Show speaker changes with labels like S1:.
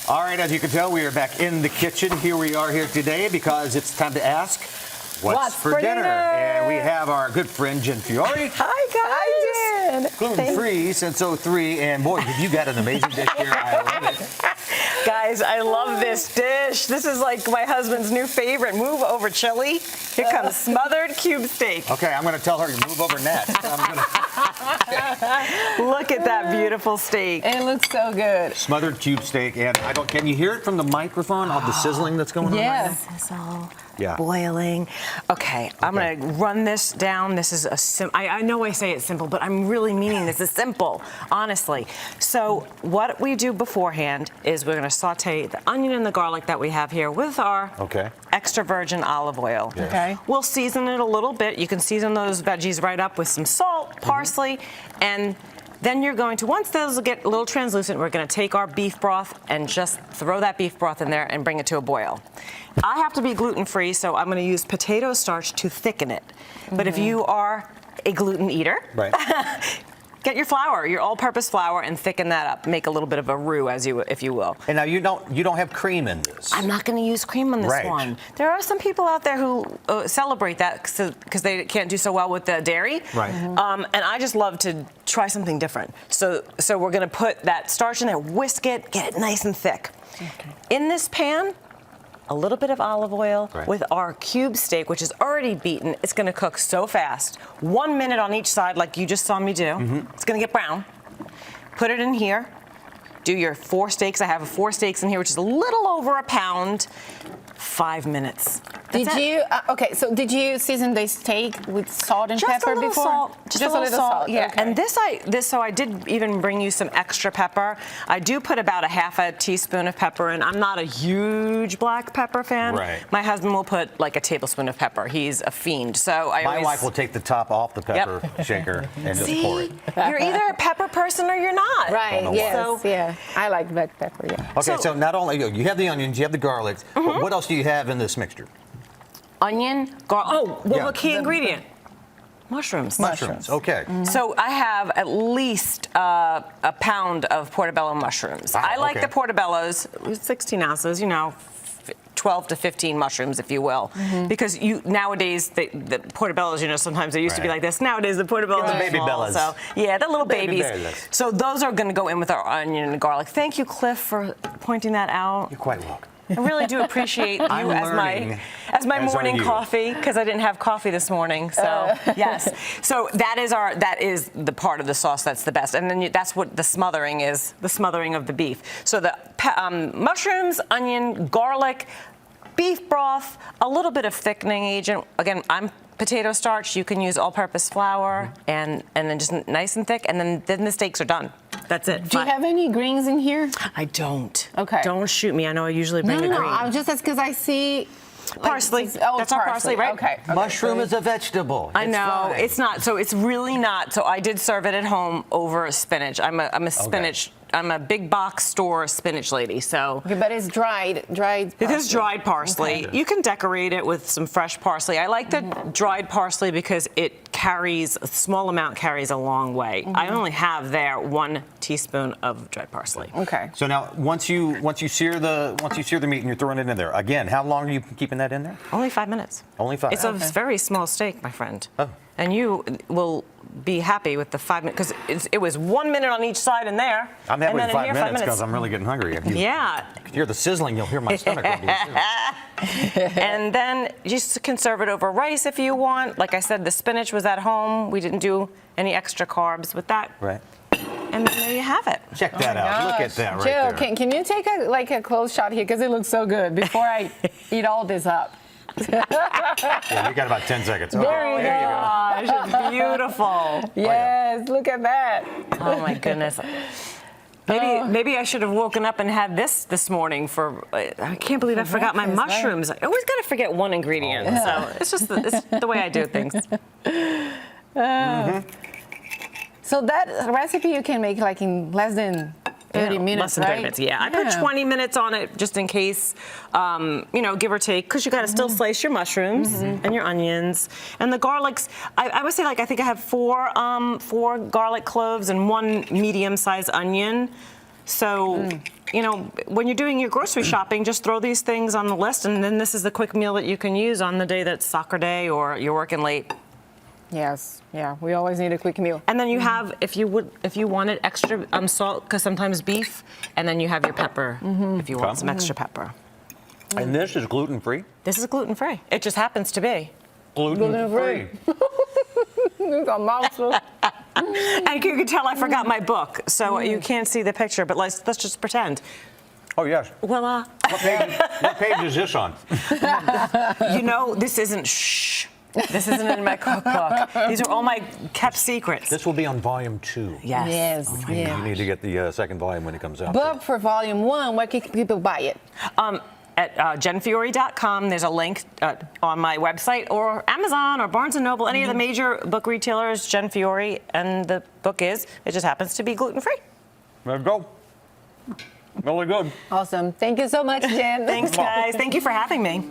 S1: All right, as you can tell, we are back in the kitchen. Here we are here today because it's time to ask, what's for dinner? And we have our good friend, Jen Fiore.
S2: Hi, guys.
S1: Gluten-free since '03, and boy, you got an amazing dish here. I love it.
S2: Guys, I love this dish. This is like my husband's new favorite. Move over, chili. Here comes smothered cube steak.
S1: Okay, I'm going to tell her to move over next.
S2: Look at that beautiful steak.
S3: It looks so good.
S1: Smothered cube steak, and can you hear it from the microphone? All the sizzling that's going on?
S3: Yes.
S1: Right
S2: It's all
S1: Yeah.
S2: boiling. Okay, I'm going to run this down. This is I know I say it's simple, but I'm really meaning this is simple, honestly. So what we do beforehand is we're going to saute the onion and the garlic that we have here with our extra virgin olive oil.
S1: Yes.
S3: Okay.
S2: We'll season it a little bit. You can season those veggies right up with some salt, parsley, and then you're going to, once those get a little translucent, we're going to take our beef broth and just throw that beef broth in there and bring it to a boil. I have to be gluten-free, so I'm going to use potato starch to thicken it. But if you are a gluten eater, get your flour, your all-purpose flour, and thicken that up. Make a little bit of a roux, if you will.
S1: And now you don't have cream in this.
S2: I'm not going to use cream on this one. There are some people out there who celebrate that because they can't do so well with the dairy.
S1: Right.
S2: And I just love to try something different. So we're going to put that starch in there, whisk it, get it nice and thick. Okay. In this pan, a little bit of olive oil with our cube steak, which is already beaten. It's going to cook so fast. 1 minute on each side, like you just saw me do. It's going to get brown. Put it in here. Do your 4 steaks. I have 4 steaks in here, which is a little over a pound. 5 minutes.
S3: Did you season the steak with salt and pepper before?
S2: Salt. Just a little salt. Yeah. Okay. And so I did even bring you some extra pepper. I do put about ½ teaspoon of pepper in. I'm not a huge black pepper fan.
S1: Right.
S2: My husband will put like a tablespoon of pepper. He's a fiend. So
S1: my wife will take the top off the pepper shaker and just pour it.
S2: You're either a pepper person or you're not.
S3: Right. Yes. Yeah. I like black pepper. Yeah.
S1: Okay. So not only you have the onions, you have the garlic. But what else do you have in this mixture?
S2: Onion, garlic. A key ingredient. Mushrooms.
S1: Mushrooms. Okay.
S2: So I have at least a pound of portobello mushrooms. I like the portobellos, 16 ounces, 12 to 15 mushrooms, if you will. Because nowadays, the portobellos, sometimes they used to be like this. Nowadays, the portobellos are
S1: baby
S2: small.
S1: bellas.
S2: So, yeah, the little babies. So those are going to go in with our onion and garlic. Thank you, Cliff, for pointing that out.
S1: You're quite welcome.
S2: I really do appreciate you as my morning coffee, because I didn't have coffee this morning. So yes, so that is the part of the sauce that's the best, and then that's what the smothering is, the smothering of the beef. So the mushrooms, onion, garlic, beef broth, a little bit of thickening agent. Again, I'm potato starch. You can use all-purpose flour, and then just nice and thick, and then the steaks are done. That's it.
S3: Do you have any greens in here?
S2: I don't.
S3: Okay.
S2: Don't shoot me. I know I usually bring the green.
S3: No, I'm just asking because I see
S2: parsley. That's our parsley, right?
S3: Okay.
S1: Mushroom is a vegetable.
S2: I know it's not. So it's really not. So I did serve it at home over spinach. I'm a spinach. I'm a big box store spinach lady. So.
S3: Okay, but it's dried. Parsley.
S2: It is dried parsley. Okay. You can decorate it with some fresh parsley. I like the dried parsley because a small amount carries a long way. I only have there 1 teaspoon of dried parsley.
S3: Okay.
S1: So now, once you sear the meat and you're throwing it in there, again, how long are you keeping that in there?
S2: Only 5 minutes.
S1: Only 5.
S2: It's a very small steak, my friend.
S1: Oh.
S2: And you will be happy with the 5 minutes, because it was 1 minute on each side in there.
S1: I'm happy with 5 minutes because I'm really getting hungry. If you hear the sizzling, you'll hear my stomach rumbling too.
S2: And then just conserve it over rice if you want. Like I said, the spinach was at home. We didn't do any extra carbs with that.
S1: Right.
S2: And then there you have it.
S1: Check that out. Look at that right
S3: Jill,
S1: there.
S3: can you take a close shot here, because it looks so good, before I eat all this up?
S1: Yeah, we got about 10 seconds. Okay.
S3: There you go.
S2: It's beautiful.
S3: Yes, look at that.
S2: Oh my goodness. Maybe I should have woken up and had this morning I can't believe I forgot my mushrooms. Right? I always got to forget one ingredient. So it's just the way I do things.
S3: So that recipe you can make like in less than 30 minutes,
S2: less than 30 minutes, yeah. I put 20 minutes on it just in case, give or take, because you got to still slice your mushrooms and your onions. And the garlics, I would say, I think I have four garlic cloves and 1 medium-sized onion. So you know, when you're doing your grocery shopping, just throw these things on the list, and then this is the quick meal that you can use on the day that's soccer day or you're working late.
S3: Yes, yeah, we always need a quick meal.
S2: And then you have, if you wanted extra salt, because sometimes beef, and then you have your pepper if you want some extra pepper.
S1: And this is gluten-free?
S2: This is gluten-free. It just happens to be.
S1: Gluten-free.
S3: You got a mouthful.
S2: And you can tell I forgot my book, so you can't see the picture, but let's just pretend.
S1: Oh, yes.
S2: Voila.
S1: What page is this on?
S2: You know, this isn't This isn't in my cookbook. These are all my kept secrets.
S1: This will be on volume 2.
S2: Yes.
S3: Yes, yeah.
S1: You need to get the second volume when it comes out.
S3: But for volume 1, where can people buy it?
S2: At jenfiore.com, there's a link on my website, or Amazon, or Barnes & Noble, any of the major book retailers, Jen Fiore, and the book it just happens to be gluten-free.
S1: There you go. Really good.
S3: Awesome. Thank you so much, Jen.
S2: Thanks, guys. Thank you for having me.